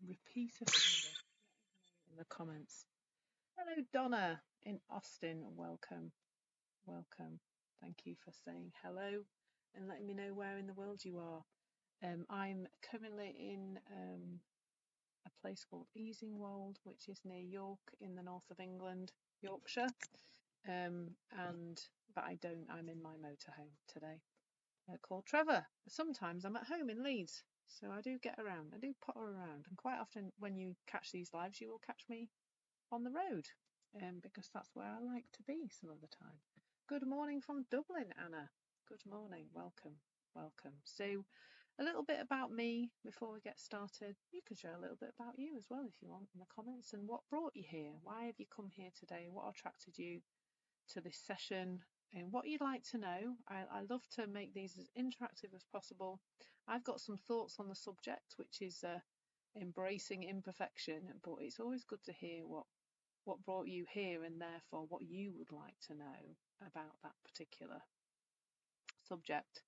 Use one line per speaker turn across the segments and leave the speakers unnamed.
repeat offender. In the comments. Hello, Donna in Austin. Welcome. Welcome. Thank you for saying hello and letting me know where in the world you are. I'm currently in a place called Easingwold, which is near York in the north of England, Yorkshire. But I'm in my motorhome today called Trevor. Sometimes I'm at home in Leeds, so I do get around. I do potter around, and quite often when you catch these lives, you will catch me on the road, because that's where I like to be some of the time. Good morning from Dublin, Anna. Good morning. Welcome. Welcome. So a little bit about me before we get started. You can share a little bit about you as well if you want in the comments, and what brought you here. Why have you come here today? What attracted you to this session? And what you'd like to know. I love to make these as interactive as possible. I've got some thoughts on the subject, which is embracing imperfection, but it's always good to hear what brought you here, and therefore what you would like to know about that particular subject.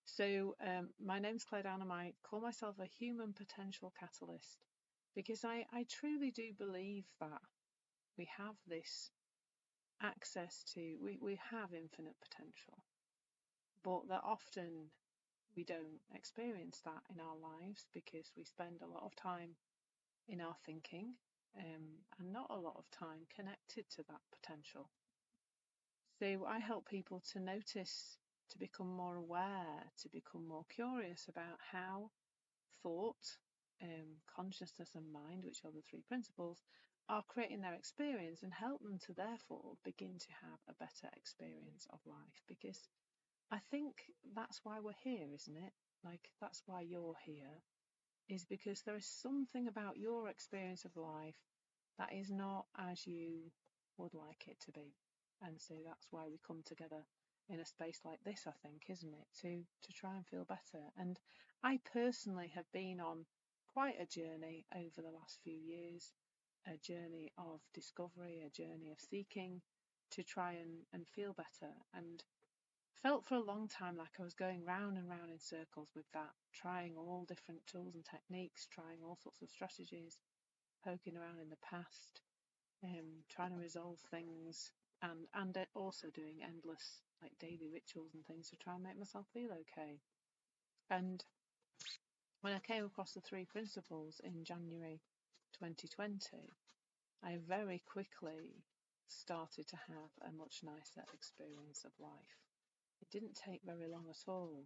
So my name's Clare, and I call myself a human potential catalyst, because I truly do believe that we have this access to, we have infinite potential, but that often we don't experience that in our lives because we spend a lot of time in our thinking, and not a lot of time connected to that potential. So I help people to notice, to become more aware, to become more curious about how thought, consciousness and mind, which are the three principles, are creating their experience, and help them to therefore begin to have a better experience of life. Because I think that's why we're here, isn't it? Like, that's why you're here, is because there is something about your experience of life that is not as you would like it to be. And so that's why we come together in a space like this, I think, isn't it? To try and feel better. And I personally have been on quite a journey over the last few years, a journey of discovery, a journey of seeking to try and feel better. And felt for a long time like I was going round and round in circles with that, trying all different tools and techniques, trying all sorts of strategies, poking around in the past, trying to resolve things, and also doing endless like daily rituals and things to try and make myself feel okay. And when I came across the three principles in January 2020, I very quickly started to have a much nicer experience of life. It didn't take very long at all.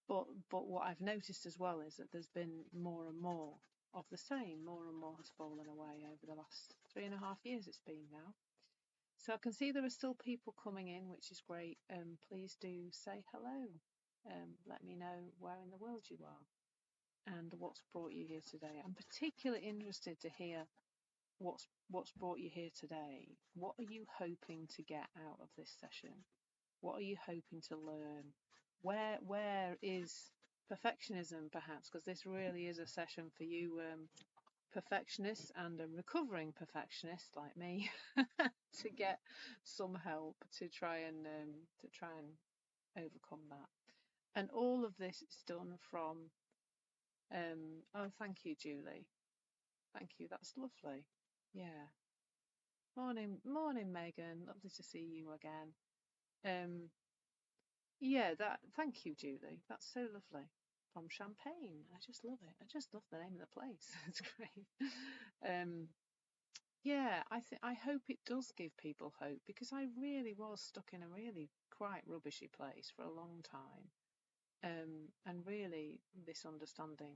But what I've noticed as well is that there's been more and more of the same. More and more has fallen away over the last 3.5 years it's been now. So I can see there are still people coming in, which is great. Please do say hello. Let me know where in the world you are and what's brought you here today. I'm particularly interested to hear what's brought you here today. What are you hoping to get out of this session? What are you hoping to learn? Where is perfectionism, perhaps? Because this really is a session for you, perfectionists and a recovering perfectionist like me, to get some help to try and overcome that. And all of this is done from. Oh, thank you, Julie. Thank you. That's lovely. Yeah. Morning, Megan. Lovely to see you again. Yeah, thank you, Julie. That's so lovely. From Champagne. I just love it. I just love the name of the place. It's great. Yeah, I hope it does give people hope, because I really was stuck in a really quite rubbishy place for a long time. And really this understanding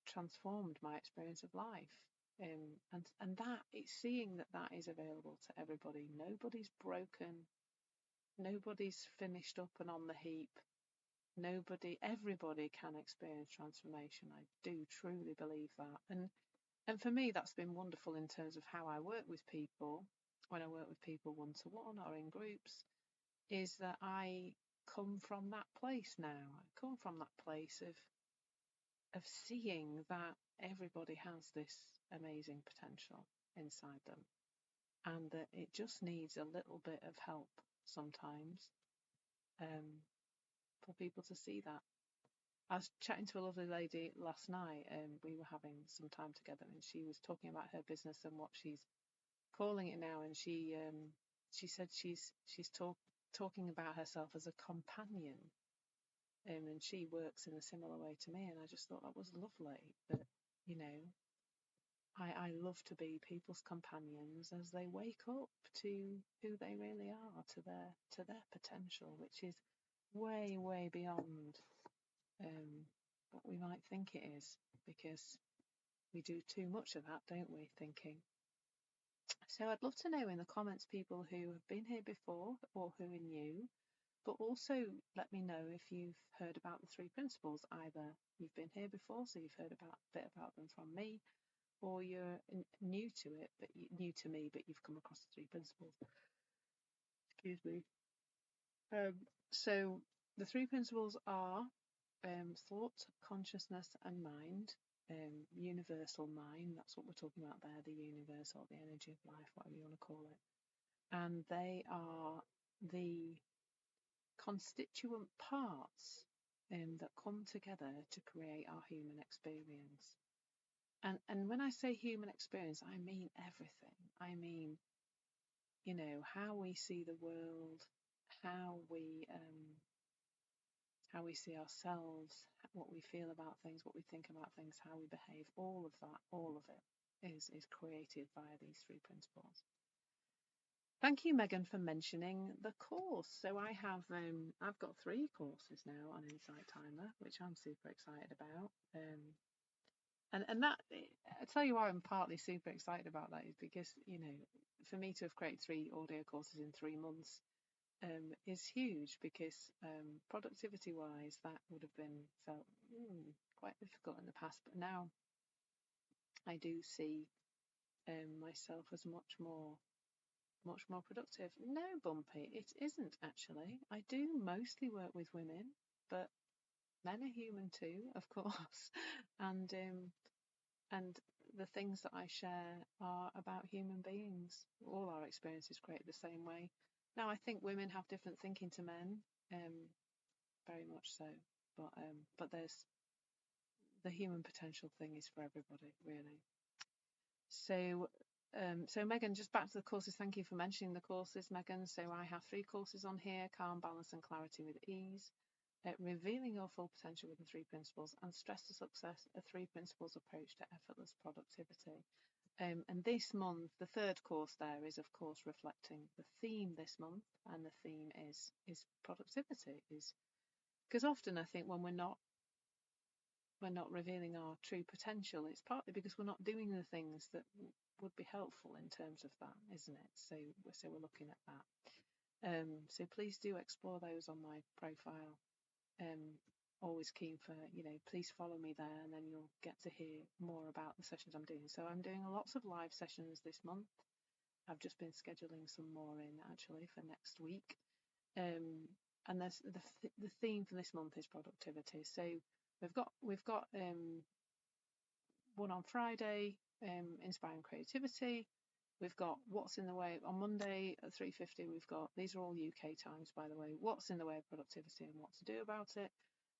transformed my experience of life. And that it's seeing that is available to everybody. Nobody's broken. Nobody's finished up and on the heap. Everybody can experience transformation. I do truly believe that. And for me, that's been wonderful in terms of how I work with people. When I work with people one-to-one or in groups, is that I come from that place now. I come from that place of seeing that everybody has this amazing potential inside them, and that it just needs a little bit of help sometimes, for people to see that. I was chatting to a lovely lady last night, and we were having some time together, and she was talking about her business and what she's calling it now, and she said she's talking about herself as a companion, and she works in a similar way to me, and I just thought that was lovely. That, you know, I love to be people's companions as they wake up to who they really are, to their potential, which is way beyond what we might think it is, because we do too much of that, don't we? Thinking. So I'd love to know in the comments people who have been here before or who are new, but also let me know if you've heard about the three principles. Either you've been here before, so you've heard a bit about them from me, or you're new to it, but new to me, but you've come across the three principles. Excuse me. So the three principles are thought, consciousness, and mind. Universal mind, that's what we're talking about there, the universe or the energy of life, whatever you want to call it. And they are the constituent parts that come together to create our human experience. And when I say human experience, I mean everything. I mean, how we see the world, how we see ourselves, what we feel about things, what we think about things, how we behave. All of that, all of it is created via these three principles. Thank you, Megan, for mentioning the course. So I've got 3 courses now on Insight Timer, which I'm super excited about. And that, I tell you why I'm partly super excited about that is because, for me to have created 3 audio courses in 3 months is huge, because productivity wise that would have been felt quite difficult in the past, but now I do see myself as much more productive. No, Bumpy, it isn't actually. I do mostly work with women, but men are human too, of course. and the things that I share are about human beings. All our experiences created the same way. Now, I think women have different thinking to men, very much so. But there's the human potential thing is for everybody, really. So Megan, just back to the courses. Thank you for mentioning the courses, Megan. So I have 3 courses on here: Calm, Balance and Clarity with Ease, Revealing Your Full Potential with the 3 Principles, and Stress to Success, a 3 Principles approach to effortless productivity. And this month, the 3rd course there is, of course, reflecting the theme this month, and the theme is productivity. Is because often I think when we're not revealing our true potential, it's partly because we're not doing the things that would be helpful in terms of that, isn't it? So we're looking at that. So please do explore those on my profile. Always keen for, please follow me there, and then you'll get to hear more about the sessions I'm doing. So I'm doing lots of live sessions this month. I've just been scheduling some more in actually for next week. And there's the theme for this month is productivity. So we've got one on Friday, inspiring creativity. We've got what's in the way on Monday at 3:50. We've got, these are all UK times, by the way, what's in the way of productivity and what to do about it.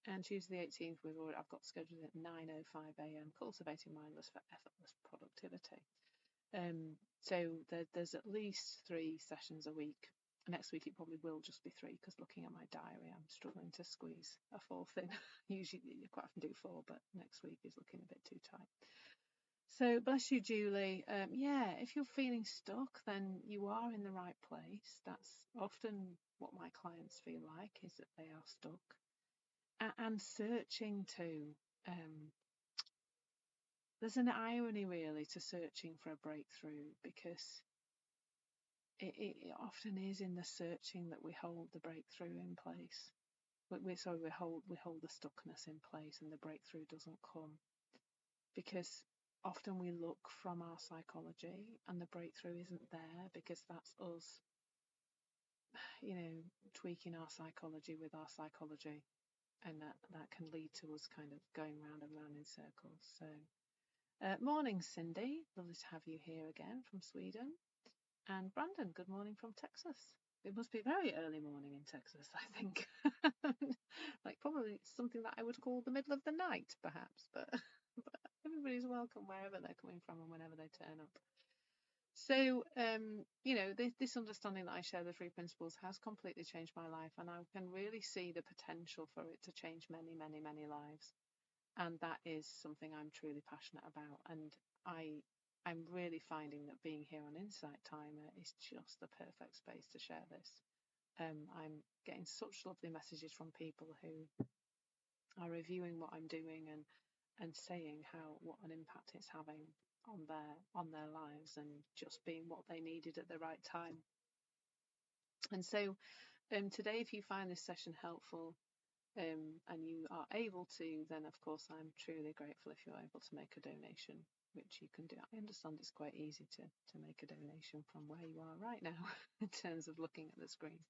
And Tuesday the 18th, I've got scheduled at 9:05 a.m. Cultivating Mindless for Effortless Productivity. So there's at least 3 sessions a week. Next week it probably will just be 3, because looking at my diary, I'm struggling to squeeze a 4th in. Usually you quite often do 4, but next week is looking a bit too tight. So bless you, Julie. Yeah, if you're feeling stuck, then you are in the right place. That's often what my clients feel like, is that they are stuck and searching too. There's an irony really to searching for a breakthrough, because it often is in the searching that we hold the breakthrough in place. We hold the stuckness in place, and the breakthrough doesn't come, because often we look from our psychology and the breakthrough isn't there, because that's us, tweaking our psychology with our psychology, and that can lead to us kind of going round and round in circles. So morning, Cindy, lovely to have you here again from Sweden. And Brandon, good morning from Texas. It must be very early morning in Texas, I think. Like probably something that I would call the middle of the night, perhaps. But everybody's welcome wherever they're coming from and whenever they turn up. So, this understanding that I share the three principles has completely changed my life, and I can really see the potential for it to change many, many, many lives. And that is something I'm truly passionate about. And I'm really finding that being here on Insight Timer is just the perfect space to share this. I'm getting such lovely messages from people who are reviewing what I'm doing and saying what an impact it's having on their lives, and just being what they needed at the right time. And so today, if you find this session helpful, and you are able to, then of course I'm truly grateful if you're able to make a donation, which you can do. I understand it's quite easy to make a donation from where you are right now in terms of looking at the screen.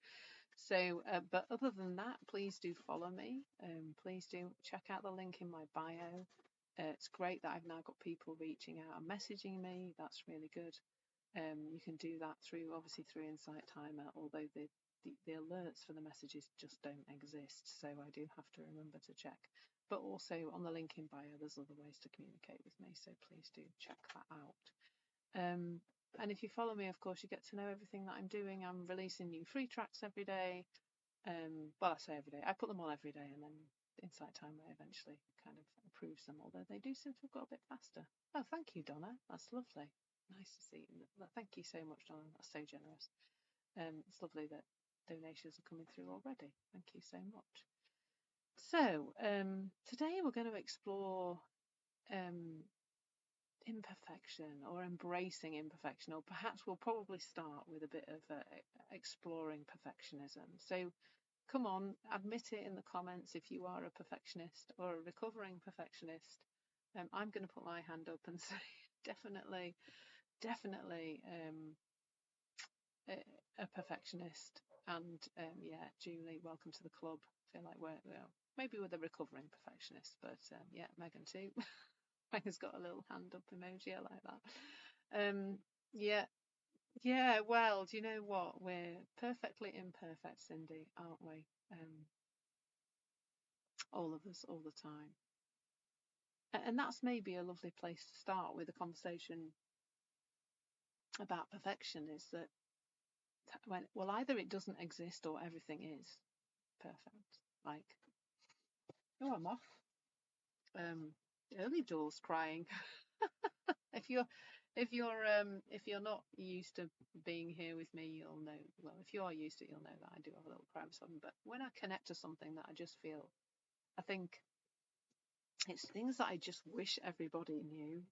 So, but other than that, please do follow me. Please do check out the link in my bio. It's great that I've now got people reaching out and messaging me. That's really good. You can do that obviously through Insight Timer, although the alerts for the messages just don't exist, so I do have to remember to check. But also on the link in bio, there's other ways to communicate with me, so please do check that out. And if you follow me, of course, you get to know everything that I'm doing. I'm releasing new free tracks every day. Well, I say every day. I put them on every day, and then Insight Timer eventually kind of approves them, although they do seem to have got a bit faster. Oh, thank you, Donna. That's lovely. Nice to see you. Thank you so much, Donna. That's so generous. It's lovely that donations are coming through already. Thank you so much. So today we're going to explore imperfection, or embracing imperfection, or perhaps we'll probably start with a bit of exploring perfectionism. So come on, admit it in the comments if you are a perfectionist or a recovering perfectionist. I'm going to put my hand up and say definitely a perfectionist. And yeah, Julie, welcome to the club. I feel like maybe we're the recovering perfectionist, but yeah, Megan too. Megan's got a little hand up emoji. I like that. Yeah. Well, do you know what? We're perfectly imperfect, Cindy, aren't we? All of us, all the time. And that's maybe a lovely place to start with a conversation about perfection. Is that well, either it doesn't exist or everything is perfect. Like, oh, I'm off. Early doors crying. If you're not used to being here with me, you'll know. Well, if you are used to it, you'll know that I do have a little cry or something. But when I connect to something that I just feel, I think it's things that I just wish everybody knew.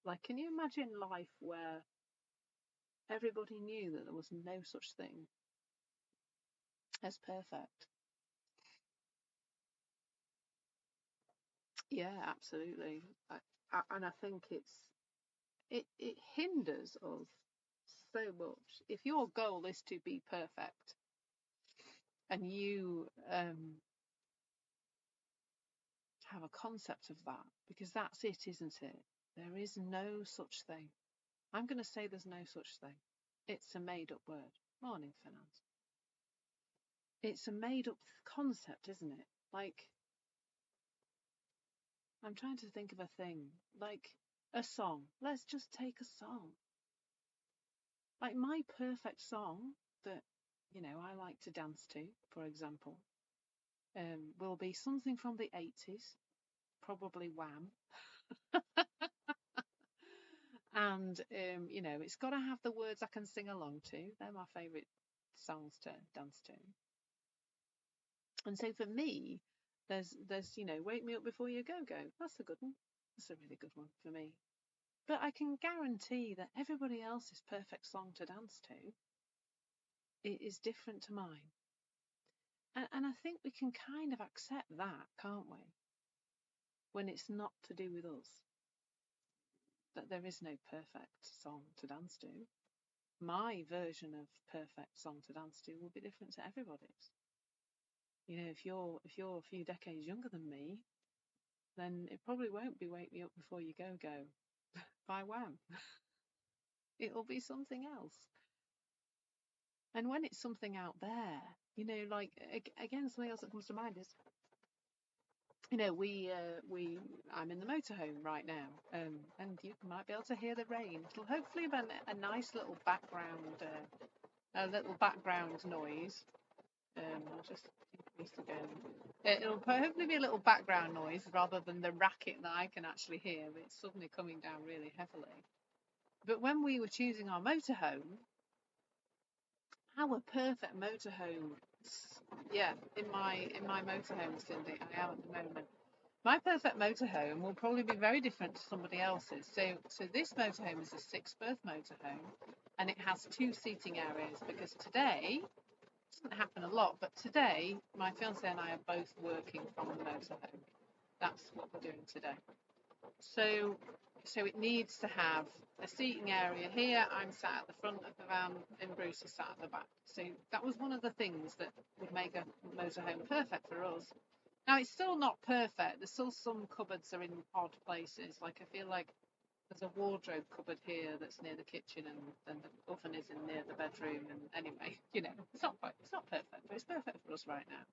Like, can you imagine life where everybody knew that there was no such thing as perfect? Yeah, absolutely. And I think it hinders us so much. If your goal is to be perfect, and you have a concept of that, because that's it, isn't it? There is no such thing. I'm going to say there's no such thing. It's a made-up word. Morning, finance. It's a made-up concept, isn't it? Like, I'm trying to think of a thing. Like a song. Let's just take a song. Like my perfect song that, I like to dance to, for example, will be something from the 80s, probably Wham. And, it's got to have the words I can sing along to. They're my favourite songs to dance to. And so for me, there's Wake Me Up Before You Go Go. That's a good one. That's a really good one for me. But I can guarantee that everybody else's perfect song to dance to is different to mine. And I think we can kind of accept that, can't we? When it's not to do with us. That there is no perfect song to dance to. My version of perfect song to dance to will be different to everybody's. If you're a few decades younger than me, then it probably won't be Wake Me Up Before You Go Go by Wham. It'll be something else. And when it's something out there, like again, something else that comes to mind is, I'm in the motorhome right now, and you might be able to hear the rain. It'll hopefully be a nice little background noise. I'll just increase again. It'll hopefully be a little background noise rather than the racket that I can actually hear. But it's suddenly coming down really heavily. But when we were choosing our motorhome, our perfect motorhome, yeah, in my motorhome, Cindy, I am at the moment. My perfect motorhome will probably be very different to somebody else's. So this motorhome is a 6-berth motorhome, and it has 2 seating areas because today, it doesn't happen a lot, but today my fiance and I are both working from the motorhome. That's what we're doing today. So it needs to have a seating area here. I'm sat at the front of the van and Bruce is sat at the back. So that was one of the things that would make a motorhome perfect for us. Now, it's still not perfect. There's still some cupboards are in odd places. Like, I feel like there's a wardrobe cupboard here that's near the kitchen, and then the oven is in near the bedroom. And anyway, it's not perfect, but it's perfect for us right now.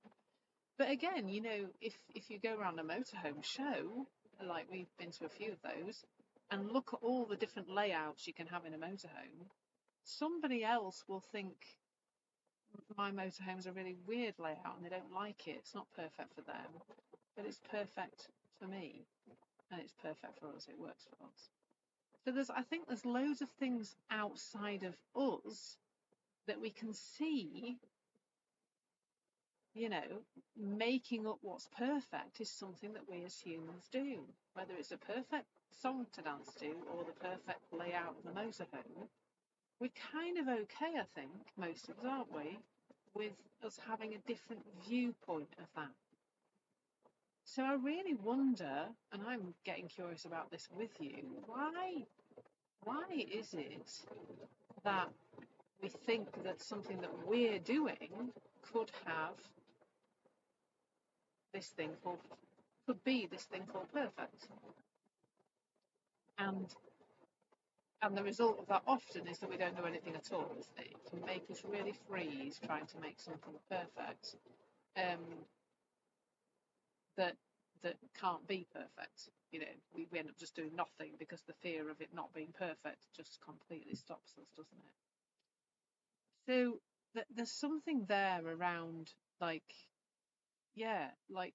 But again, if you go around a motorhome show, like we've been to a few of those, and look at all the different layouts you can have in a motorhome, somebody else will think my motorhome's a really weird layout and they don't like it. It's not perfect for them, but it's perfect for me, and it's perfect for us. It works for us. So I think there's loads of things outside of us that we can see. Making up what's perfect is something that we as humans do. Whether it's a perfect song to dance to or the perfect layout of the motorhome, we're kind of okay, I think, most of us, aren't we, with us having a different viewpoint of that. So I really wonder, and I'm getting curious about this with you, why is it that we think that something that we're doing could be this thing called perfect? And the result of that often is that we don't do anything at all. It can make us really freeze trying to make something perfect that can't be perfect. We end up just doing nothing because the fear of it not being perfect just completely stops us, doesn't it? So there's something there around, like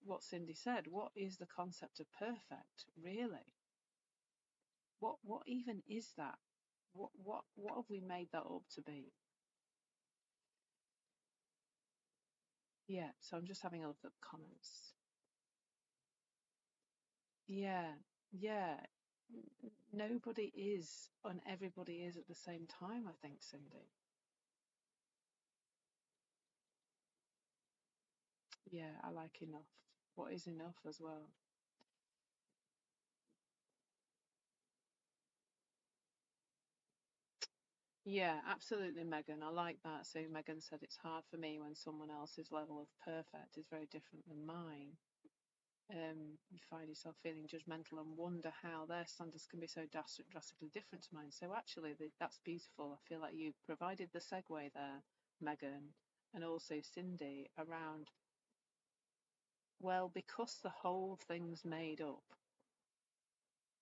what Cindy said. What is the concept of perfect, really? What even is that? What have we made that up to be? Yeah, so I'm just having a look at the comments. Yeah. Nobody is and everybody is at the same time, I think, Cindy. Yeah, I like enough. What is enough as well? Yeah, absolutely, Megan. I like that. So Megan said it's hard for me when someone else's level of perfect is very different than mine. You find yourself feeling judgmental and wonder how their standards can be so drastically different to mine. So actually, that's beautiful. I feel like you provided the segue there, Megan, and also Cindy, around, well, because the whole thing's made up.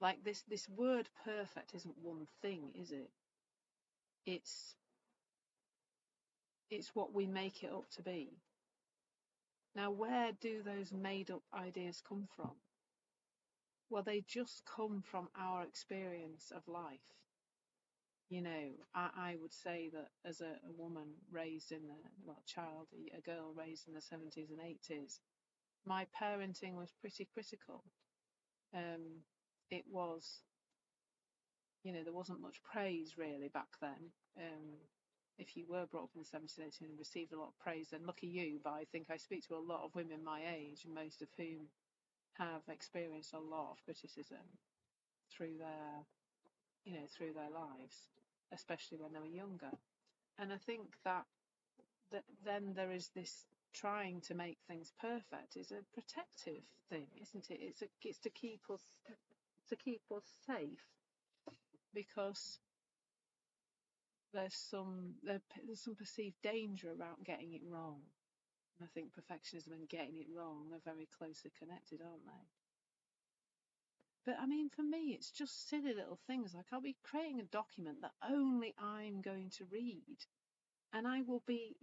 Like this word perfect isn't one thing, is it? It's what we make it up to be. Now, where do those made up ideas come from? Well, they just come from our experience of life. I would say that as a woman raised in a girl raised in the 70s and 80s, my parenting was pretty critical. It was, there wasn't much praise really back then. If you were brought up in the 70s and 80s and received a lot of praise, then lucky you. But I think I speak to a lot of women my age, most of whom have experienced a lot of criticism through their lives, especially when they were younger. And I think that then there is this trying to make things perfect is a protective thing, isn't it? It's to keep us, safe, because there's some perceived danger about getting it wrong. And I think perfectionism and getting it wrong are very closely connected, aren't they? But I mean, for me, it's just silly little things. Like I'll be creating a document that only I'm going to read. And I will be,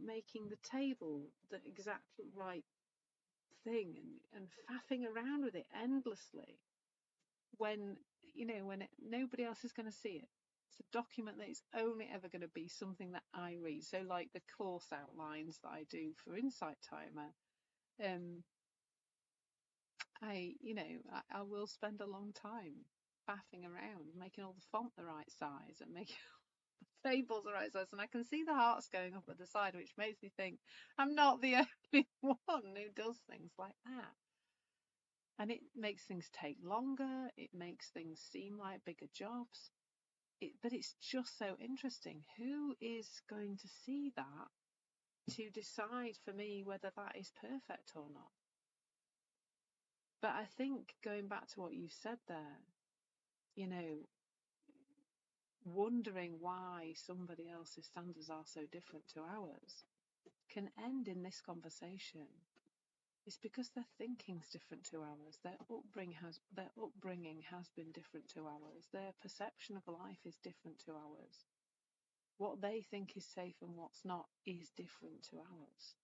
making the table the exact right thing and faffing around with it endlessly when, nobody else is going to see it. It's a document that is only ever going to be something that I read. So like the course outlines that I do for Insight Timer, I will spend a long time faffing around, making all the font the right size and making the tables the right size. And I can see the hearts going up at the side, which makes me think I'm not the only one who does things like that. And it makes things take longer. It makes things seem like bigger jobs. But it's just so interesting. Who is going to see that to decide for me whether that is perfect or not? But I think going back to what you said there, wondering why somebody else's standards are so different to ours can end in this conversation. It's because their thinking's different to ours. Their upbringing has been different to ours. Their perception of life is different to ours. What they think is safe and what's not is different to ours.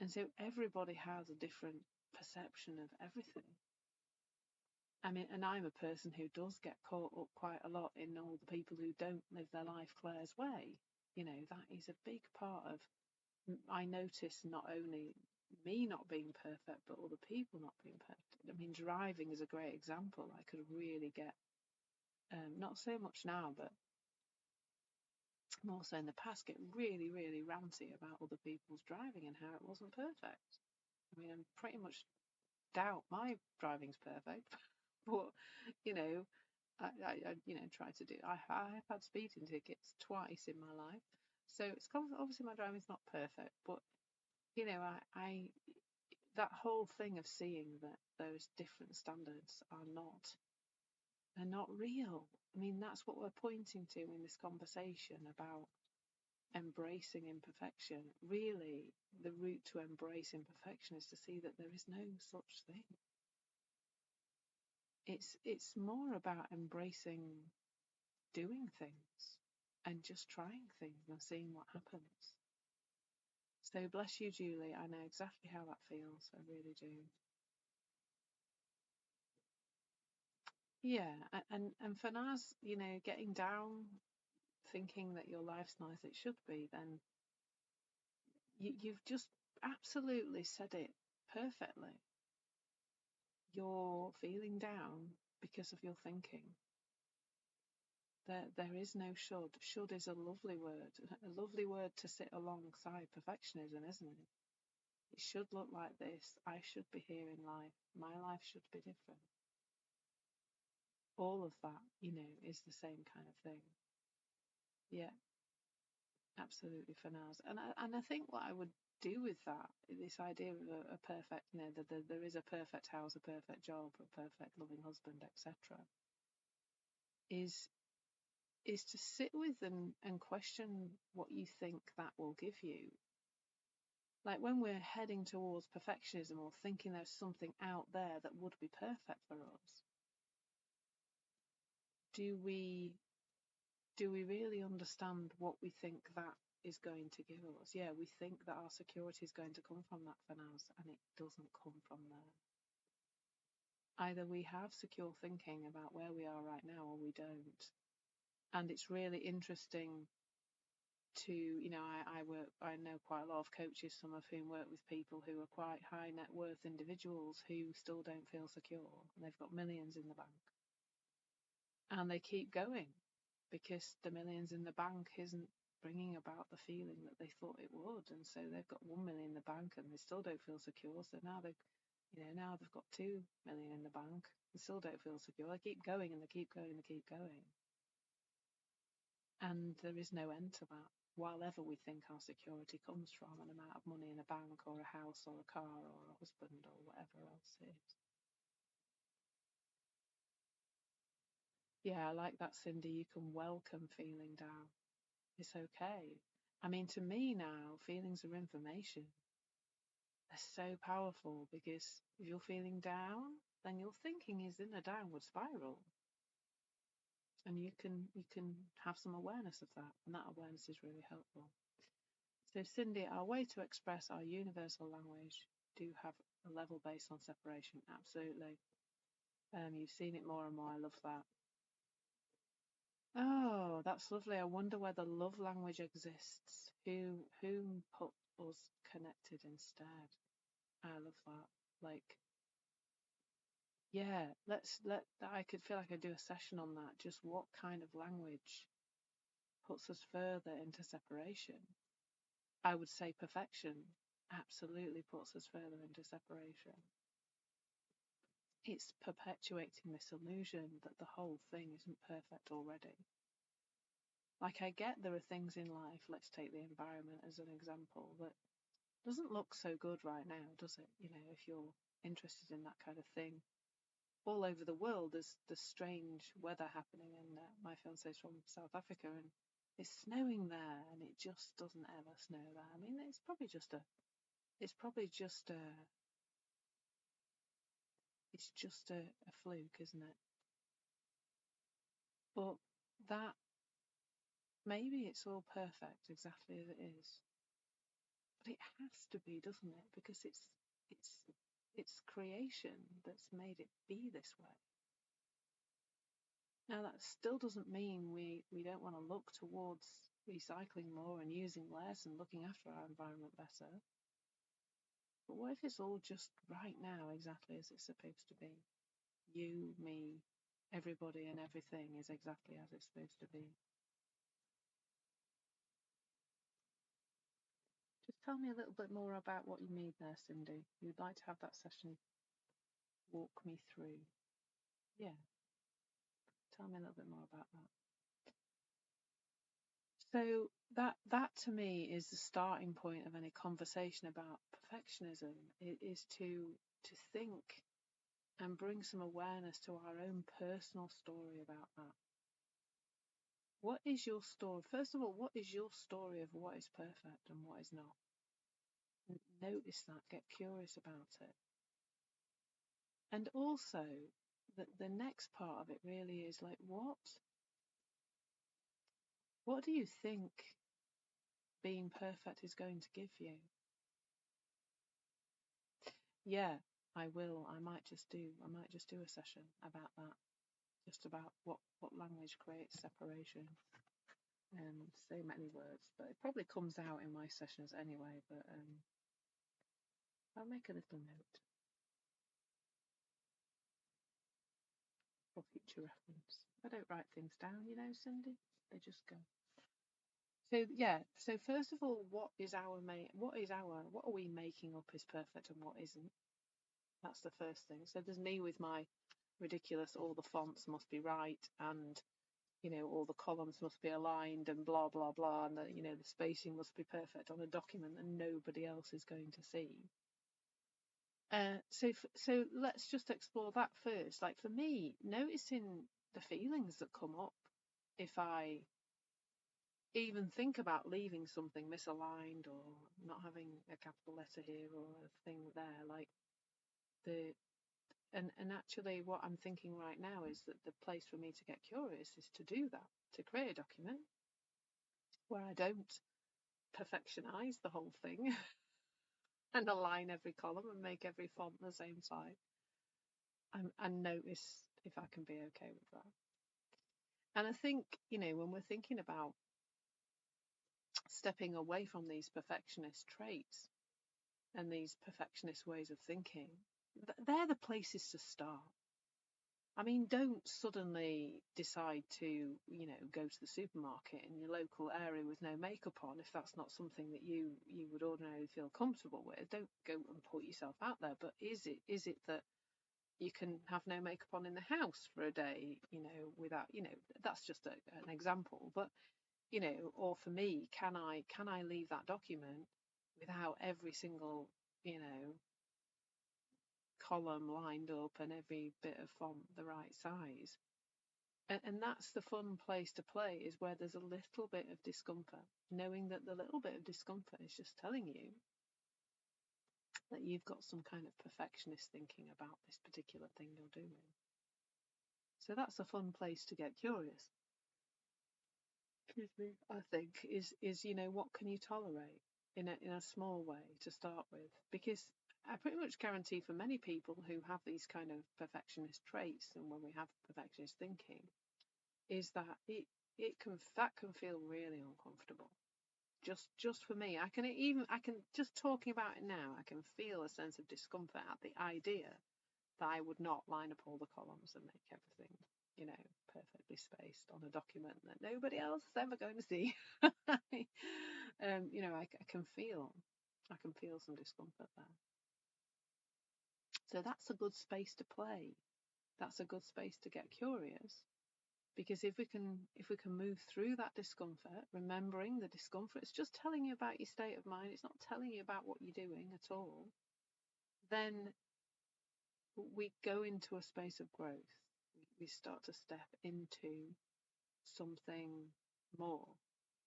And so everybody has a different perception of everything. I mean, and I'm a person who does get caught up quite a lot in all the people who don't live their life Clare's way. That is a big part of, I notice not only me not being perfect, but other people not being perfect. I mean, driving is a great example. I could really get, not so much now, but more so in the past, get really, really ranty about other people's driving and how it wasn't perfect. I mean, I pretty much doubt my driving's perfect, but I try to do. I've had speeding tickets twice in my life, so it's obviously my driving's not perfect, but I that whole thing of seeing that those different standards are not real. I mean, that's what we're pointing to in this conversation about embracing imperfection. Really, the route to embrace imperfection is to see that there is no such thing. It's more about embracing doing things and just trying things and seeing what happens. So bless you, Julie. I know exactly how that feels. I really do. Yeah, and for Naz, getting down, thinking that your life's not as it should be, then you've just absolutely said it perfectly. You're feeling down because of your thinking. There is no should. Should is a lovely word to sit alongside perfectionism, isn't it? It should look like this. I should be here in life. My life should be different. All of that, is the same kind of thing. Yeah, absolutely for now. And I think what I would do with that, this idea of a perfect, that there is a perfect house, a perfect job, a perfect loving husband, etc., is to sit with and question what you think that will give you. Like when we're heading towards perfectionism or thinking there's something out there that would be perfect for us, do we really understand what we think that is going to give us? Yeah, we think that our security is going to come from that for now, and it doesn't come from there. Either we have secure thinking about where we are right now or we don't. And it's really interesting to, I know quite a lot of coaches, some of whom work with people who are quite high net worth individuals who still don't feel secure. And they've got millions in the bank. And they keep going because the millions in the bank isn't bringing about the feeling that they thought it would. And so they've got 1 million in the bank and they still don't feel secure. So now now they've got 2 million in the bank and still don't feel secure. They keep going and they keep going and they keep going. And there is no end to that. While ever we think our security comes from an amount of money in a bank or a house or a car or a husband or whatever else it is. Yeah, I like that, Cindy. You can welcome feeling down. It's okay. I mean, to me now, feelings are information. They're so powerful because if you're feeling down, then your thinking is in a downward spiral. And you can have some awareness of that, and that awareness is really helpful. So, Cindy, our way to express our universal language do have a level based on separation. Absolutely. You've seen it more and more. I love that. Oh, that's lovely. I wonder whether love language exists. Whom put us connected instead? I love that. Like, yeah, I could feel like I do a session on that. Just what kind of language puts us further into separation? I would say perfection absolutely puts us further into separation. It's perpetuating this illusion that the whole thing isn't perfect already. Like, I get there are things in life, let's take the environment as an example, that doesn't look so good right now, does it? You know, if you're interested in that kind of thing. All over the world, there's strange weather happening, and my fiance's from South Africa, and it's snowing there, and it just doesn't ever snow there. I mean, it's probably just a fluke, isn't it? But that maybe it's all perfect exactly as it is, but it has to be, doesn't it? Because it's it's creation that's made it be this way. Now, that still doesn't mean we don't want to look towards recycling more and using less and looking after our environment better. But what if it's all just right now exactly as it's supposed to be? You, me, everybody and everything is exactly as it's supposed to be. Just tell me a little bit more about what you mean there, Cindy. You'd like to have that session walk me through. Yeah, tell me a little bit more about that. So that to me is the starting point of any conversation about perfectionism. It is to think and bring some awareness to our own personal story about that. What is your story? First of all, what is your story of what is perfect and what is not? Notice that, get curious about it. And also, the next part of it really is like, what do you think being perfect is going to give you? Yeah, I will. I might just do a session about that, just about what language creates separation. So many words, but it probably comes out in my sessions anyway. But I'll make a little note for future reference. I don't write things down, you know, Cindy. They just go. So yeah. So first of all, what are we making up is perfect and what isn't? That's the first thing. So there's me with my ridiculous, all the fonts must be right, and you know, all the columns must be aligned and blah blah blah, and the spacing must be perfect on a document that nobody else is going to see. So let's just explore that first. Like, for me, noticing the feelings that come up if I even think about leaving something misaligned or not having a capital letter here or a thing there, like the and actually what I'm thinking right now is that the place for me to get curious is to do that, to create a document where I don't perfectionize the whole thing and align every column and make every font the same size, and notice if I can be okay with that. And I think, when we're thinking about stepping away from these perfectionist traits and these perfectionist ways of thinking, they're the places to start. I mean, don't suddenly decide to, go to the supermarket in your local area with no makeup on if that's not something that you would ordinarily feel comfortable with. Don't go and put yourself out there. But is it that you can have no makeup on in the house for a day, without, that's just an example. But, or for me, can I leave that document without every single, column lined up and every bit of font the right size? And that's the fun place to play, is where there's a little bit of discomfort, knowing that the little bit of discomfort is just telling you that you've got some kind of perfectionist thinking about this particular thing you're doing. So that's a fun place to get curious. Excuse me. I think is what can you tolerate in a small way to start with, because I pretty much guarantee for many people who have these kind of perfectionist traits, and when we have perfectionist thinking, is that that can feel really uncomfortable. Just for me, I can just talking about it now, I can feel a sense of discomfort at the idea that I would not line up all the columns and make everything, perfectly spaced on a document that nobody else is ever going to see. I can feel some discomfort there. So that's a good space to play. That's a good space to get curious. Because if we can move through that discomfort, remembering the discomfort, it's just telling you about your state of mind, it's not telling you about what you're doing at all, then we go into a space of growth. We start to step into something more,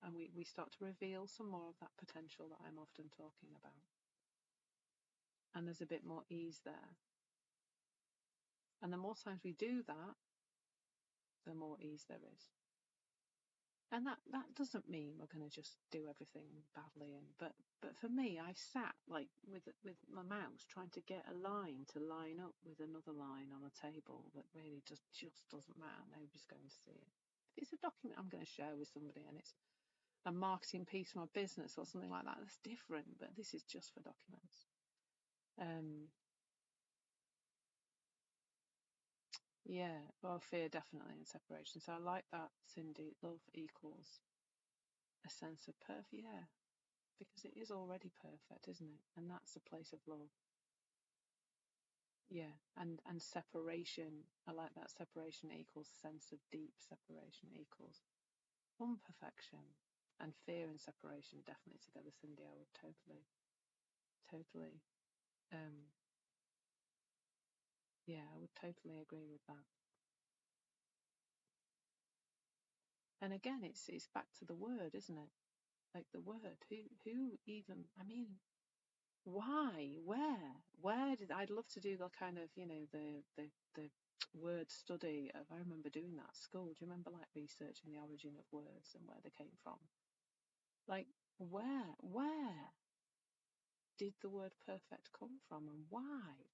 and we start to reveal some more of that potential that I'm often talking about. And there's a bit more ease there. And the more times we do that, the more ease there is. And that doesn't mean we're going to just do everything badly. But for me, I've sat like with my mouse trying to get a line to line up with another line on a table that really just doesn't matter. Nobody's going to see it. If it's a document I'm going to share with somebody and it's a marketing piece for my business or something like that, that's different. But this is just for documents. Yeah, well, fear definitely and separation. So I like that, Cindy. Love equals a sense of perfect. Yeah, because it is already perfect, isn't it? And that's a place of love. Yeah, and separation. I like that. Separation equals sense of deep separation equals imperfection. And fear and separation definitely together, Cindy. I would totally, yeah, I would totally agree with that. And again, it's back to the word, isn't it? Like the word. Who even? I mean, why? Where did I'd love to do the kind of the word study of, I remember doing that at school. Do you remember like researching the origin of words and where they came from? Like where did the word perfect come from, and why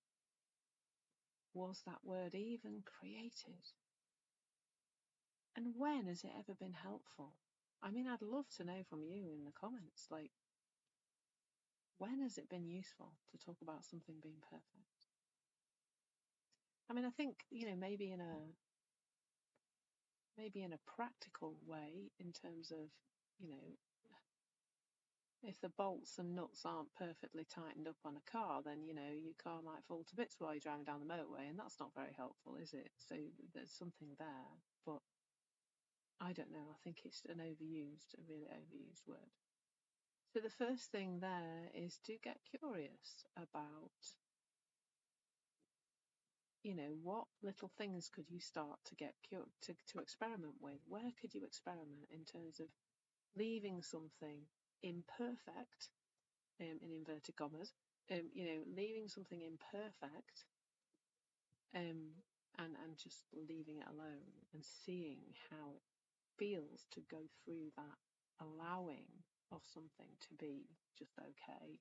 was that word even created? And when has it ever been helpful? I mean, I'd love to know from you in the comments, like, when has it been useful to talk about something being perfect? I mean, I think, maybe in a practical way, in terms of, if the bolts and nuts aren't perfectly tightened up on a car, then, your car might fall to bits while you're driving down the motorway, and that's not very helpful, is it? So there's something there, but I don't know. I think it's a really overused word. So the first thing there is to get curious about, what little things could you start to get to experiment with? Where could you experiment in terms of leaving something imperfect, in inverted commas, leaving something imperfect, and just leaving it alone and seeing how it feels to go through that allowing of something to be just okay,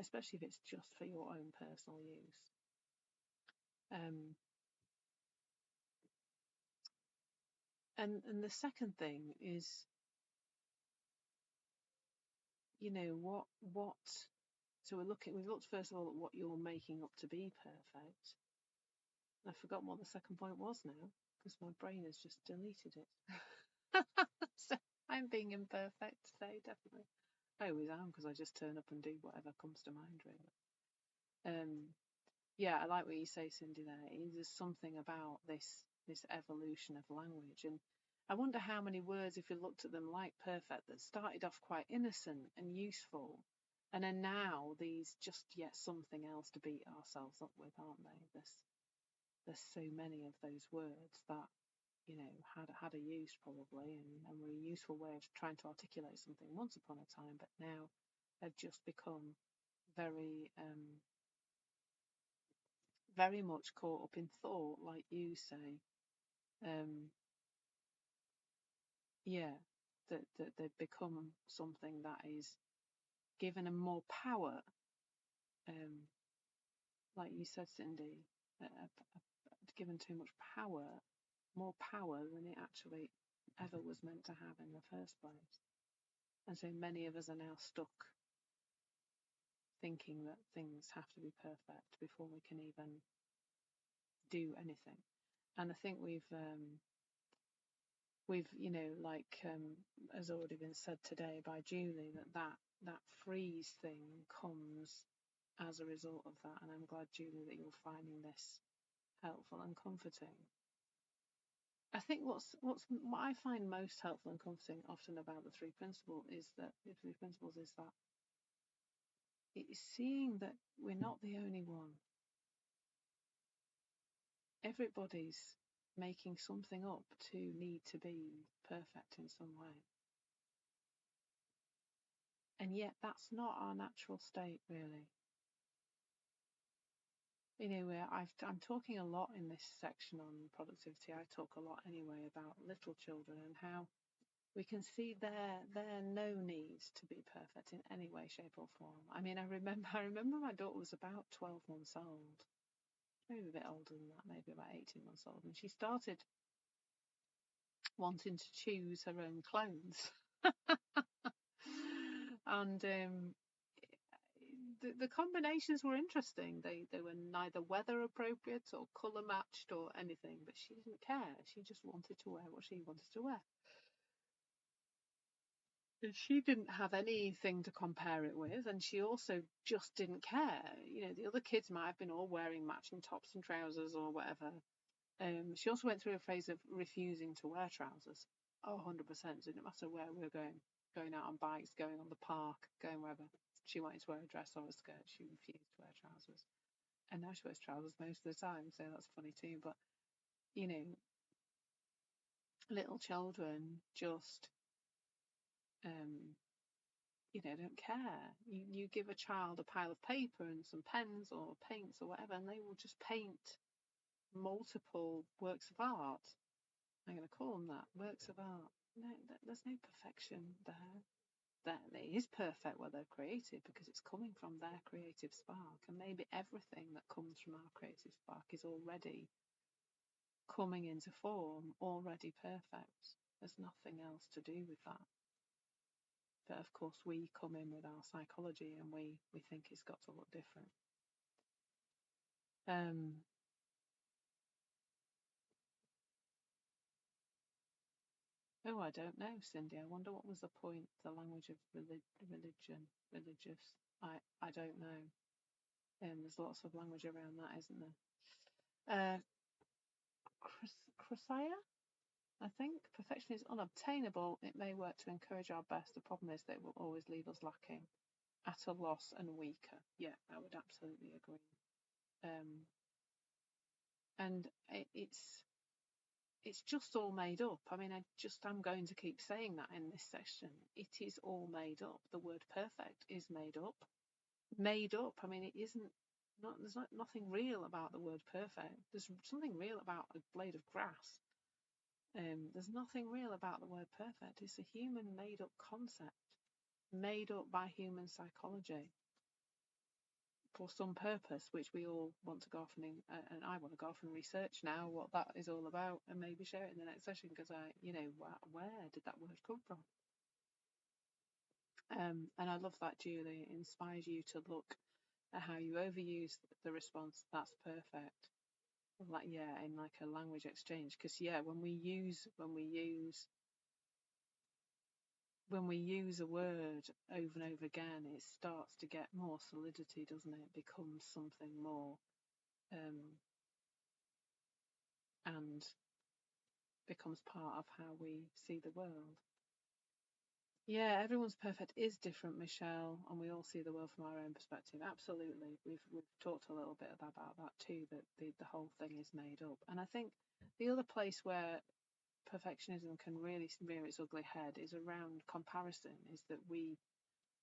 especially if it's just for your own personal use. And the second thing is, what so we've looked first of all at what you're making up to be perfect. I've forgotten what the second point was now, because my brain has just deleted it. So I'm being imperfect today, definitely. I always am, because I just turn up and do whatever comes to mind, really. Yeah, I like what you say, Cindy, there. There's something about this evolution of language. And I wonder how many words, if you looked at them like perfect, that started off quite innocent and useful, and are now these just yet something else to beat ourselves up with, aren't they? There's so many of those words that, had a use probably, and were a useful way of trying to articulate something once upon a time, but now have just become very very much caught up in thought, like you say. That they've become something that is given them more power, like you said, Cindy, given too much power, more power than it actually ever was meant to have in the first place. And so many of us are now stuck thinking that things have to be perfect before we can even do anything. And I think we've has already been said today by Julie, that freeze thing comes as a result of that. And I'm glad, Julie, that you're finding this helpful and comforting. I think what I find most helpful and comforting often about the three principles is that it's seeing that we're not the only one. Everybody's making something up to need to be perfect in some way. And yet that's not our natural state, really. I'm talking a lot in this section on productivity. I talk a lot anyway about little children and how we can see their no needs to be perfect in any way, shape or form. I mean, I remember my daughter was about 12 months old, maybe a bit older than that, maybe about 18 months old, and she started wanting to choose her own clothes. And the combinations were interesting. They were neither weather appropriate or colour matched or anything, but she didn't care. She just wanted to wear what she wanted to wear. And she didn't have anything to compare it with, and she also just didn't care. The other kids might have been all wearing matching tops and trousers or whatever. She also went through a phase of refusing to wear trousers. 100%. It didn't matter where we were going out on bikes, going on the park, going wherever. She wanted to wear a dress or a skirt. She refused to wear trousers. And now she wears trousers most of the time, so that's funny too. But, little children just, don't care. You give a child a pile of paper and some pens or paints or whatever, and they will just paint multiple works of art. I'm going to call them that, works of art. No, there's no perfection there. That it is perfect what they've created because it's coming from their creative spark, and maybe everything that comes from our creative spark is already coming into form, already perfect. There's nothing else to do with that. But of course we come in with our psychology and we think it's got to look different. I don't know, Cindy. I wonder what was the point, the language of religious. I don't know. There's lots of language around that, isn't there? Crusaya, I think. Perfection is unobtainable. It may work to encourage our best. The problem is that it will always leave us lacking, at a loss and weaker. Yeah, I would absolutely agree. And it's just all made up. I mean, I'm going to keep saying that in this session. It is all made up. The word perfect is made up. Made up. I mean, it isn't. There's nothing real about the word perfect. There's something real about a blade of grass. There's nothing real about the word perfect. It's a human made up concept, made up by human psychology for some purpose, which we all want to go off and I want to go off and research now what that is all about, and maybe share it in the next session, because where did that word come from? And I love that, Julie. It inspires you to look at how you overuse the response, that's perfect. Like, in like a language exchange, because when we use a word over and over again, it starts to get more solidity, doesn't it? It becomes something more, and becomes part of how we see the world. Yeah, everyone's perfect is different, Michelle, and we all see the world from our own perspective. Absolutely. We've talked a little bit about that too, that the whole thing is made up. And I think the other place where perfectionism can really rear its ugly head is around comparison, is that we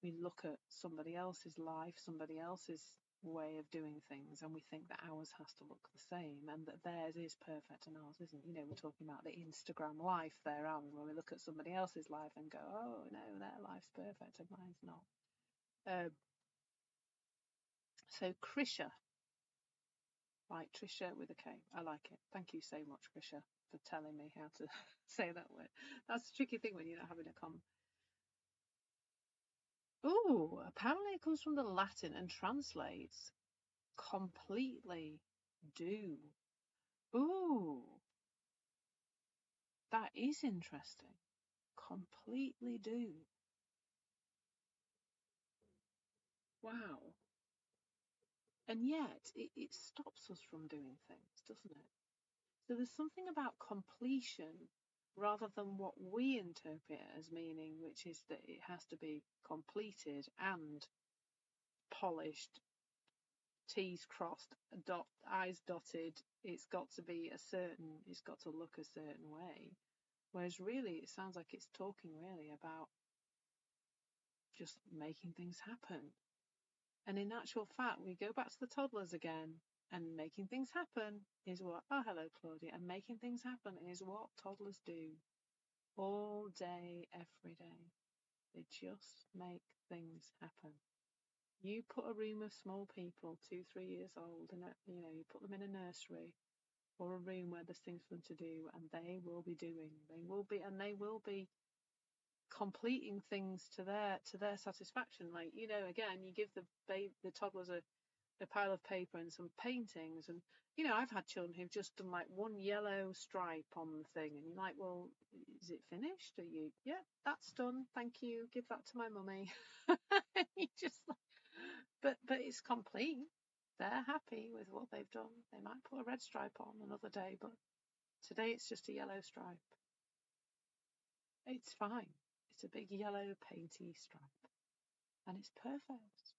look at somebody else's life, somebody else's way of doing things, and we think that ours has to look the same and that theirs is perfect and ours isn't. We're talking about the Instagram life there, aren't we? When we look at somebody else's life and go, oh no, their life's perfect and mine's not. So Krisha, like Trisha with a K. I like it. Thank you so much, Krisha, for telling me how to say that word. That's a tricky thing when you're not having a com. Ooh, apparently it comes from the Latin and translates completely do. Ooh, that is interesting. Completely do. Wow. And yet it stops us from doing things, doesn't it? So there's something about completion rather than what we interpret as meaning, which is that it has to be completed and polished, T's crossed, I's dotted. It's got to look a certain way. Whereas really, it sounds like it's talking really about just making things happen. And in actual fact, we go back to the toddlers again, and making things happen is what, oh, hello, Claudia, and making things happen is what toddlers do all day, every day. They just make things happen. You put a room of small people, 2-3 years old, and you put them in a nursery or a room where there's things for them to do, and they will be doing. They will be completing things to their satisfaction. Like, again, you give the toddlers a pile of paper and some paintings, and I've had children who've just done like one yellow stripe on the thing, and you're like, well, is it finished? Are you, yeah, that's done, thank you, give that to my mummy. You just but it's complete. They're happy with what they've done. They might put a red stripe on another day, but today it's just a yellow stripe. It's fine. It's a big yellow painty stripe, and it's perfect.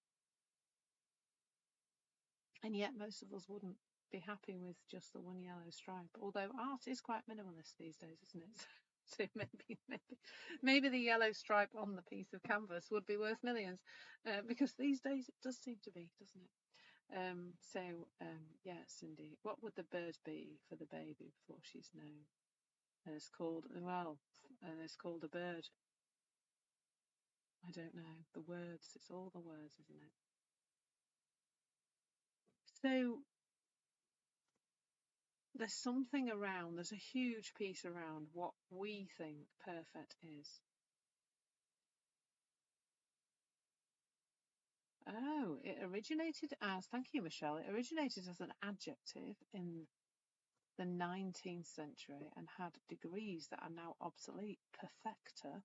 And yet most of us wouldn't be happy with just the one yellow stripe, although art is quite minimalist these days, isn't it? So maybe the yellow stripe on the piece of canvas would be worth millions, because these days it does seem to be, doesn't it? Yeah, Cindy, what would the bird be for the baby before she's known? And it's called a bird. I don't know, the words, it's all the words, isn't it? So there's a huge piece around what we think perfect is. Oh, thank you, Michelle, it originated as an adjective in the 19th century and had degrees that are now obsolete. Perfecter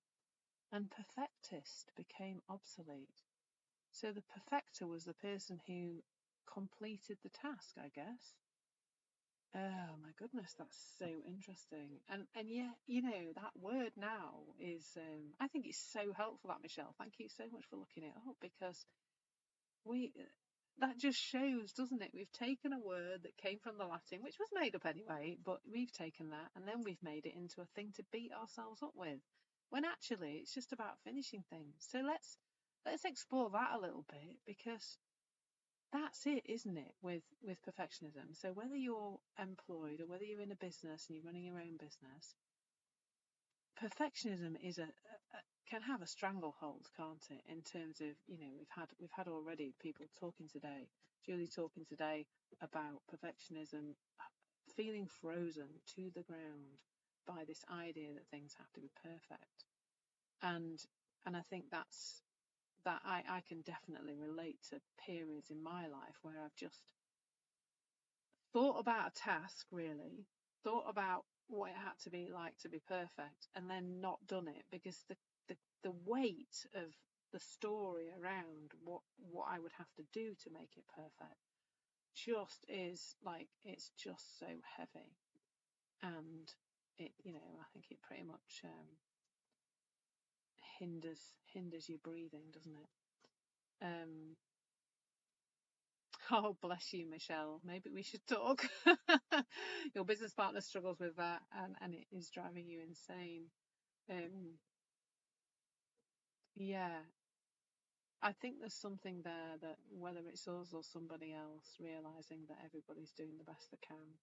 and perfectist became obsolete. So the perfecter was the person who completed the task, I guess. Oh my goodness, that's so interesting. And yet, that word now is, I think it's so helpful, that, Michelle. Thank you so much for looking it up, because that just shows, doesn't it? We've taken a word that came from the Latin, which was made up anyway, but we've taken that and then we've made it into a thing to beat ourselves up with, when actually it's just about finishing things. So let's explore that a little bit, because that's it, isn't it, with perfectionism. So whether you're employed or whether you're in a business and you're running your own business, perfectionism can have a stranglehold, can't it? In terms of, we've had already people talking today, Julie talking today about perfectionism feeling frozen to the ground by this idea that things have to be perfect. And I think that I can definitely relate to periods in my life where I've just thought about a task, really, thought about what it had to be like to be perfect, and then not done it, because the weight of the story around what I would have to do to make it perfect just is like, it's just so heavy, and I think it pretty much hinders your breathing, doesn't it? Oh, bless you, Michelle. Maybe we should talk. Your business partner struggles with that, and it is driving you insane. Um, yeah, I think there's something there that whether it's us or somebody else, realizing that everybody's doing the best they can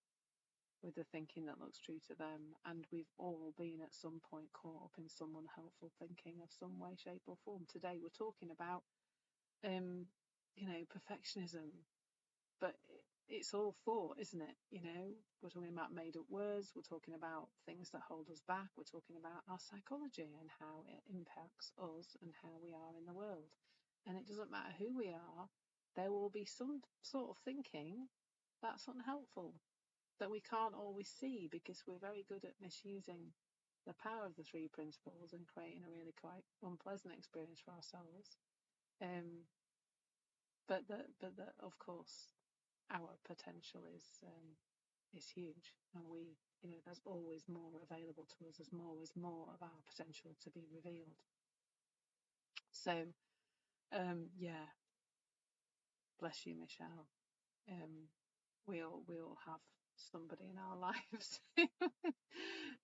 with the thinking that looks true to them, and we've all been at some point caught up in some unhelpful thinking of some way, shape, or form. Today we're talking about, perfectionism, but it's all thought, isn't it? We're talking about made up words, we're talking about things that hold us back, we're talking about our psychology and how it impacts us and how we are in the world. And it doesn't matter who we are, there will be some sort of thinking that's unhelpful that we can't always see because we're very good at misusing the power of the three principles and creating a really quite unpleasant experience for ourselves. But of course, our potential is huge, and there's always more available to us. There's always more of our potential to be revealed. So, yeah, bless you, Michelle. We all have somebody in our lives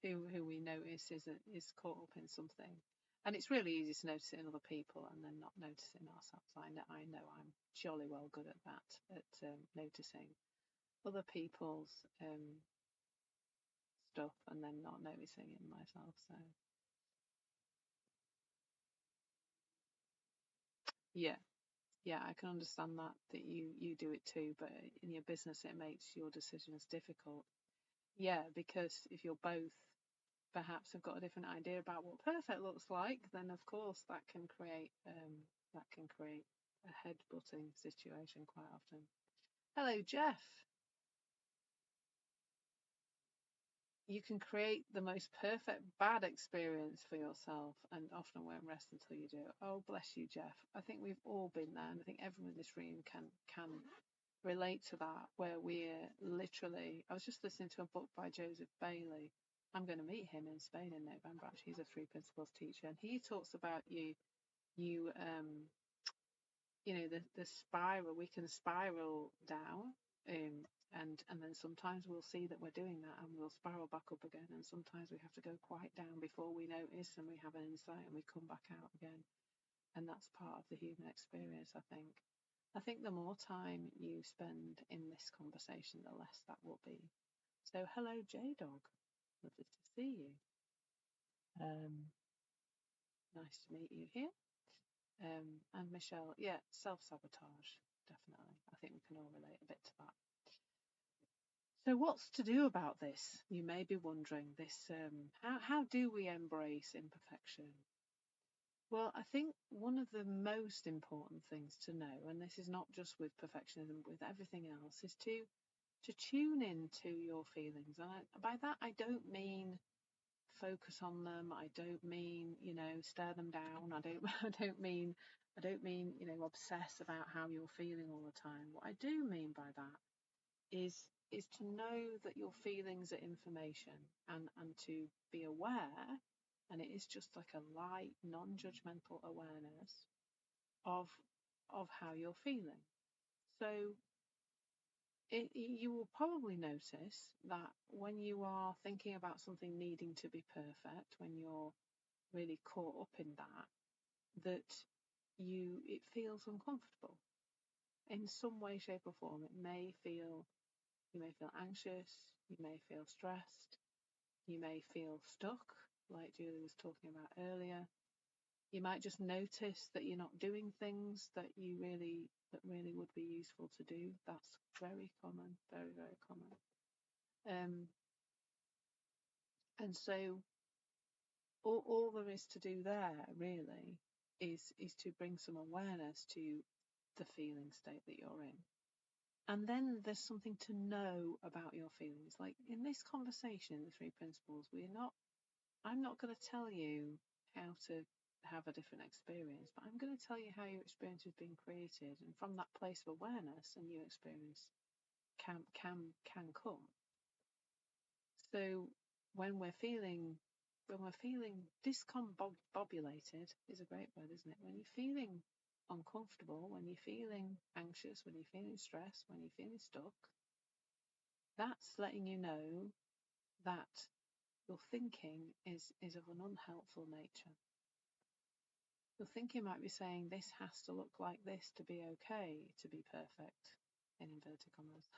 who we notice is caught up in something, and it's really easy to notice it in other people and then not notice it in ourselves. I know I'm jolly well good at that, at noticing other people's stuff and then not noticing it in myself. So yeah, I can understand that you do it too, but in your business it makes your decisions difficult. Yeah, because if you're both perhaps have got a different idea about what perfect looks like, then of course that can create a head-butting situation quite often. Hello, Jeff. You can create the most perfect bad experience for yourself and often won't rest until you do. Oh, bless you, Jeff. I think we've all been there, and I think everyone in this room can relate to that, where we're literally. I was just listening to a book by Joseph Bailey. I'm going to meet him in Spain in November. Actually, he's a three principles teacher, and he talks about you the spiral. We can spiral down, and then sometimes we'll see that we're doing that, and we'll spiral back up again, and sometimes we have to go quite down before we notice, and we have an insight, and we come back out again. And that's part of the human experience, I think. I think the more time you spend in this conversation, the less that will be. So, hello, J Dog. Lovely to see you. Nice to meet you here. And Michelle, yeah, self-sabotage, definitely. I think we can all relate a bit to that. So, what's to do about this? You may be wondering. How do we embrace imperfection? Well, I think one of the most important things to know, and this is not just with perfectionism, but with everything else, is to tune into your feelings. And by that, I don't mean focus on them. I don't mean stare them down. I don't I don't mean obsess about how you're feeling all the time. What I do mean by that is to know that your feelings are information, and to be aware, and it is just like a light, non-judgmental awareness of how you're feeling. So you will probably notice that when you are thinking about something needing to be perfect, when you're really caught up in that it feels uncomfortable in some way, shape, or form. You may feel anxious, you may feel stressed, you may feel stuck, like Julie was talking about earlier. You might just notice that you're not doing things that really would be useful to do. That's very common, very, very common. And so all there is to do there really is to bring some awareness to the feeling state that you're in. And then there's something to know about your feelings. Like in this conversation, the three principles, I'm not going to tell you how to have a different experience, but I'm going to tell you how your experience has been created, and from that place of awareness, a new experience can come. So when we're feeling discombobulated is a great word, isn't it? When you're feeling uncomfortable, when you're feeling anxious, when you're feeling stressed, when you're feeling stuck, that's letting you know that your thinking is of an unhelpful nature. Your thinking might be saying, this has to look like this to be okay, to be perfect, in inverted commas.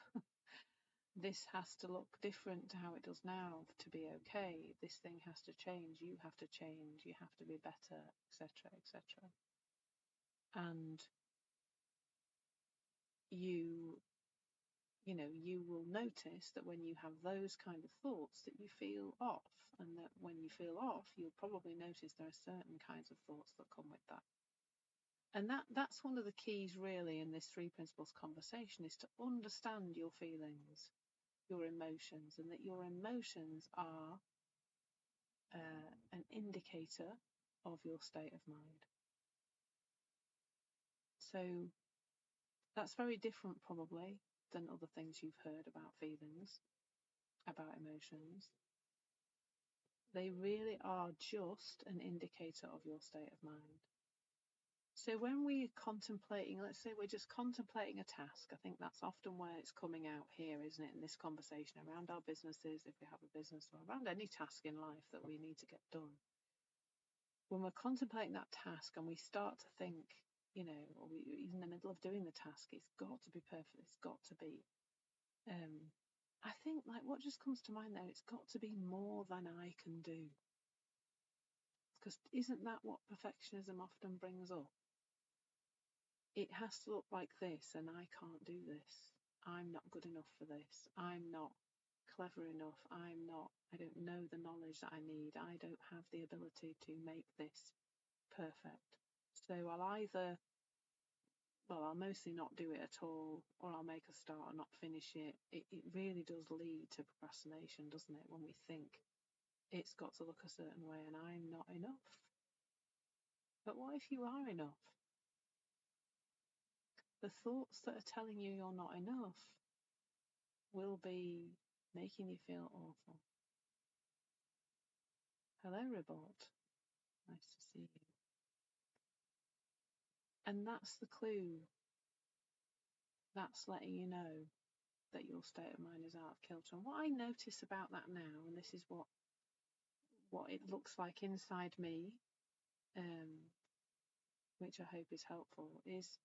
This has to look different to how it does now to be okay. This thing has to change. You have to change. You have to be better, etc., etc. And you will notice that when you have those kind of thoughts that you feel off, and that when you feel off, you'll probably notice there are certain kinds of thoughts that come with that. And that's one of the keys really in this three principles conversation, is to understand your feelings, your emotions, and that your emotions are an indicator of your state of mind. So that's very different probably than other things you've heard about feelings, about emotions. They really are just an indicator of your state of mind. So when we're contemplating, let's say we're just contemplating a task, I think that's often where it's coming out here, isn't it, in this conversation around our businesses, if we have a business, or around any task in life that we need to get done. When we're contemplating that task and we start to think, or we're in the middle of doing the task, it's got to be perfect, it's got to be. I think like what just comes to mind there, it's got to be more than I can do. Because isn't that what perfectionism often brings up? It has to look like this, and I can't do this. I'm not good enough for this. I'm not clever enough. I don't know the knowledge that I need. I don't have the ability to make this perfect. So I'll mostly not do it at all, or I'll make a start and not finish it. It really does lead to procrastination, doesn't it? When we think it's got to look a certain way and I'm not enough. But what if you are enough? The thoughts that are telling you you're not enough will be making you feel awful. Hello, Ribot. Nice to see you. And that's the clue. That's letting you know that your state of mind is out of kilter. And what I notice about that now, and this is what it looks like inside me, which I hope is helpful, is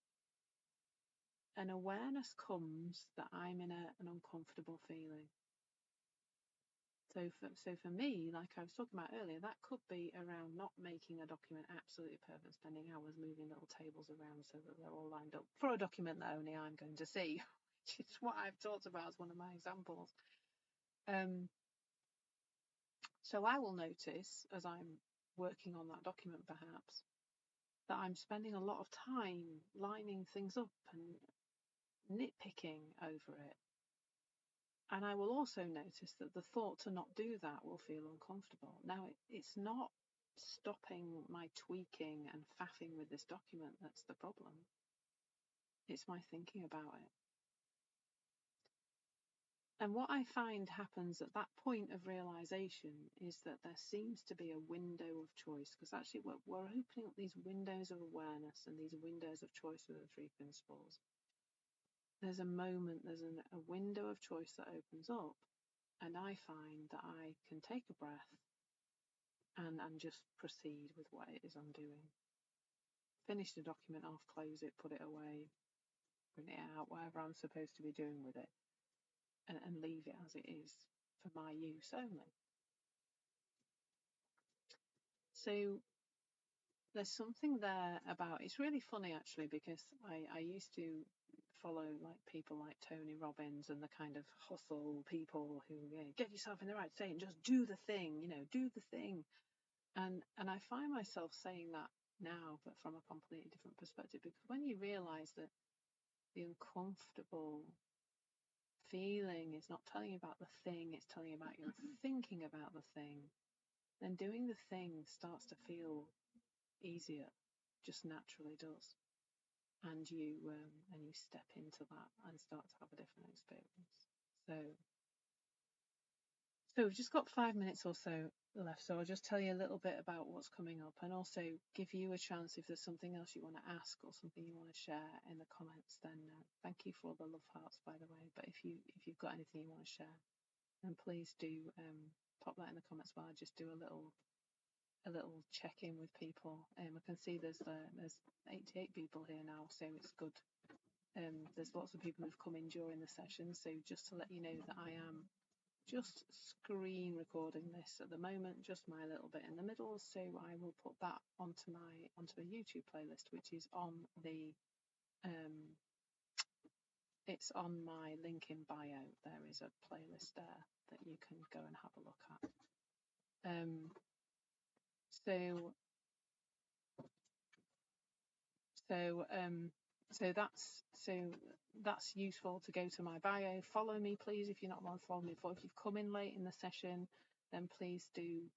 an awareness comes that I'm in an uncomfortable feeling. So for me, like I was talking about earlier, that could be around not making a document absolutely perfect, spending hours moving little tables around so that they're all lined up for a document that only I'm going to see, which is what I've talked about as one of my examples. So I will notice as I'm working on that document perhaps that I'm spending a lot of time lining things up and nitpicking over it. And I will also notice that the thought to not do that will feel uncomfortable. Now, it's not stopping my tweaking and faffing with this document that's the problem. It's my thinking about it. And what I find happens at that point of realization is that there seems to be a window of choice, because actually we're opening up these windows of awareness and these windows of choice with the three principles. There's a moment, there's a window of choice that opens up, and I find that I can take a breath and just proceed with what it is I'm doing. Finish the document off, close it, put it away, print it out, whatever I'm supposed to be doing with it, and leave it as it is for my use only. So there's something there about, it's really funny actually, because I used to follow like people like Tony Robbins and the kind of hustle people who get yourself in the right state and just do the thing, do the thing. And I find myself saying that now, but from a completely different perspective, because when you realise that the uncomfortable feeling is not telling you about the thing, it's telling you about your thinking about the thing, then doing the thing starts to feel easier, just naturally does, and you step into that and start to have a different experience. So we've just got 5 minutes or so left, so I'll just tell you a little bit about what's coming up, and also give you a chance if there's something else you want to ask or something you want to share in the comments. Then thank you for all the love hearts, by the way. But if you've got anything you want to share, then please do pop that in the comments while I just do a little check in with people. I can see there's 88 people here now, so it's good. There's lots of people who've come in during the session, so just to let you know that I am just screen recording this at the moment, just my little bit in the middle, so I will put that onto a YouTube playlist, which is on the it's on my link in bio. There is a playlist there that you can go and have a look at. So that's useful to go to my bio. Follow me, please, if you're not one follow me before. If you've come in late in the session, then please do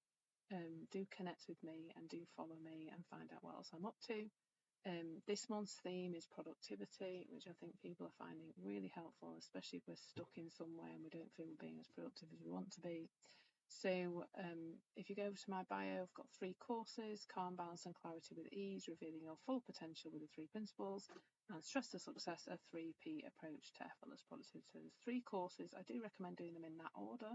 connect with me and do follow me and find out what else I'm up to. This month's theme is productivity, which I think people are finding really helpful, especially if we're stuck in somewhere and we don't feel we're being as productive as we want to be. So if you go over to my bio, I've got 3 courses: Calm, Balance and Clarity with Ease, Revealing Your Full Potential with the 3 Principles, and Stress to Success, a 3P approach to effortless productivity. So there's 3 courses. I do recommend doing them in that order.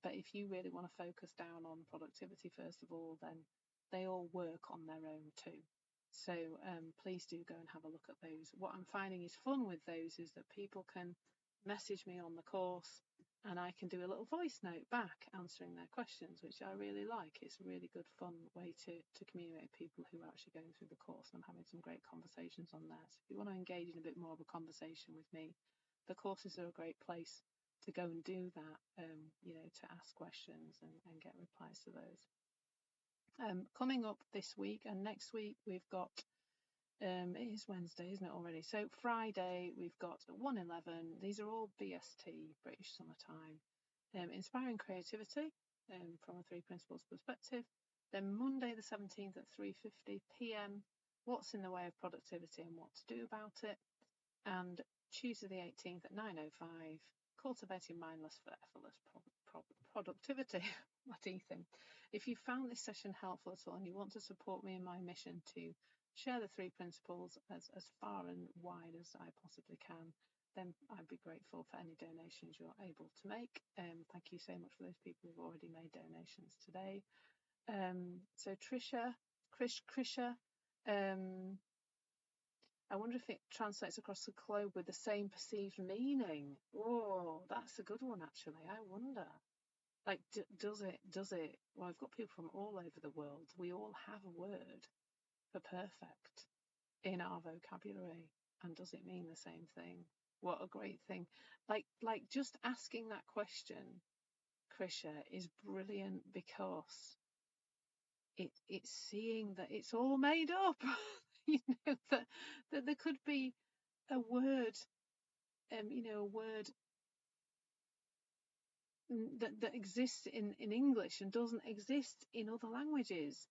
But if you really want to focus down on productivity, first of all, then they all work on their own too. So please do go and have a look at those. What I'm finding is fun with those is that people can message me on the course and I can do a little voice note back answering their questions, which I really like. It's a really good, fun way to communicate with people who are actually going through the course. I'm having some great conversations on there. So if you want to engage in a bit more of a conversation with me, the courses are a great place to go and do that, to ask questions and get replies to those. Coming up this week and next week, we've got, it is Wednesday, isn't it already? So Friday, we've got 1:11. These are all BST, British Summertime. Inspiring Creativity from a 3 Principles perspective. Then Monday the 17th at 3:50 p.m, What's in the Way of Productivity and What to Do About It. And Tuesday the 18th at 9:05, Cultivating Mindless for Effortless Productivity. What do you think? If you found this session helpful at all and you want to support me in my mission to share the 3 principles as far and wide as I possibly can, then I'd be grateful for any donations you're able to make. Thank you so much for those people who've already made donations today. So Trisha, I wonder if it translates across the globe with the same perceived meaning. Oh, that's a good one, actually. I wonder. Like, does it? Well, I've got people from all over the world. We all have a word for perfect in our vocabulary. And does it mean the same thing? What a great thing. Like just asking that question, Krisha, is brilliant because it's seeing that it's all made up. that there could be a word, a word that exists in English and doesn't exist in other languages,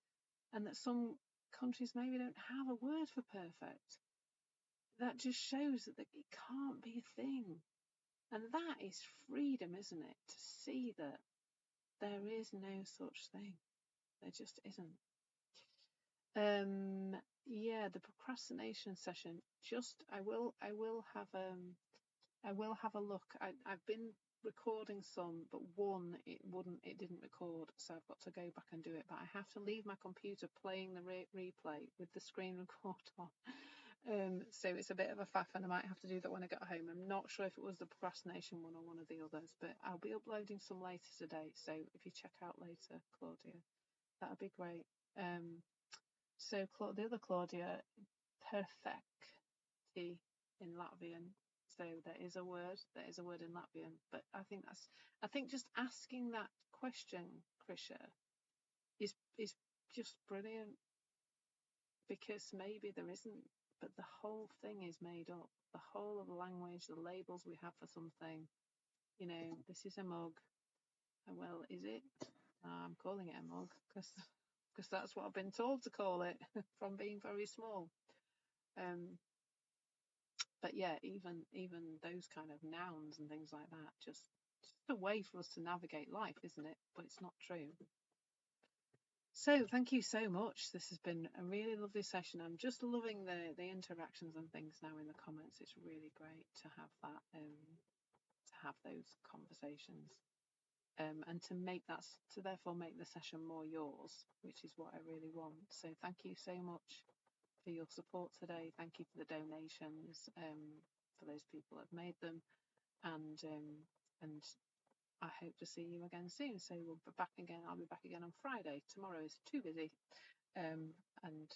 and that some countries maybe don't have a word for perfect. That just shows that it can't be a thing, and that is freedom, isn't it? To see that there is no such thing. There just isn't. The procrastination session. I will have a look. I've been recording some, but one it didn't record, so I've got to go back and do it. But I have to leave my computer playing the replay with the screen record on. So it's a bit of a faff, and I might have to do that when I get home. I'm not sure if it was the procrastination one or one of the others, but I'll be uploading some later today. So if you check out later, Claudia, that would be great. So the other Claudia, perfecti in Latvian. So there is a word in Latvian, but I think just asking that question, Krisha, is just brilliant, because maybe there isn't, but the whole thing is made up. The whole of the language, the labels we have for something, this is a mug. Well, is it? I'm calling it a mug because that's what I've been told to call it from being very small. But yeah, even those kind of nouns and things like that, just just a way for us to navigate life, isn't it? But it's not true. So thank you so much. This has been a really lovely session. I'm just loving the interactions and things now in the comments. It's really great to have that, to have those conversations, and to therefore make the session more yours, which is what I really want. So thank you so much for your support today. Thank you for the donations, for those people that have made them, and I hope to see you again soon. So we'll be back again. I'll be back again on Friday. Tomorrow is too busy, and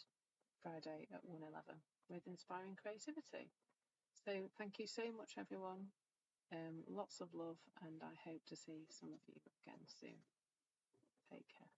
Friday at 1:11 with Inspiring Creativity. So thank you so much, everyone. Lots of love, and I hope to see some of you again soon. Take care.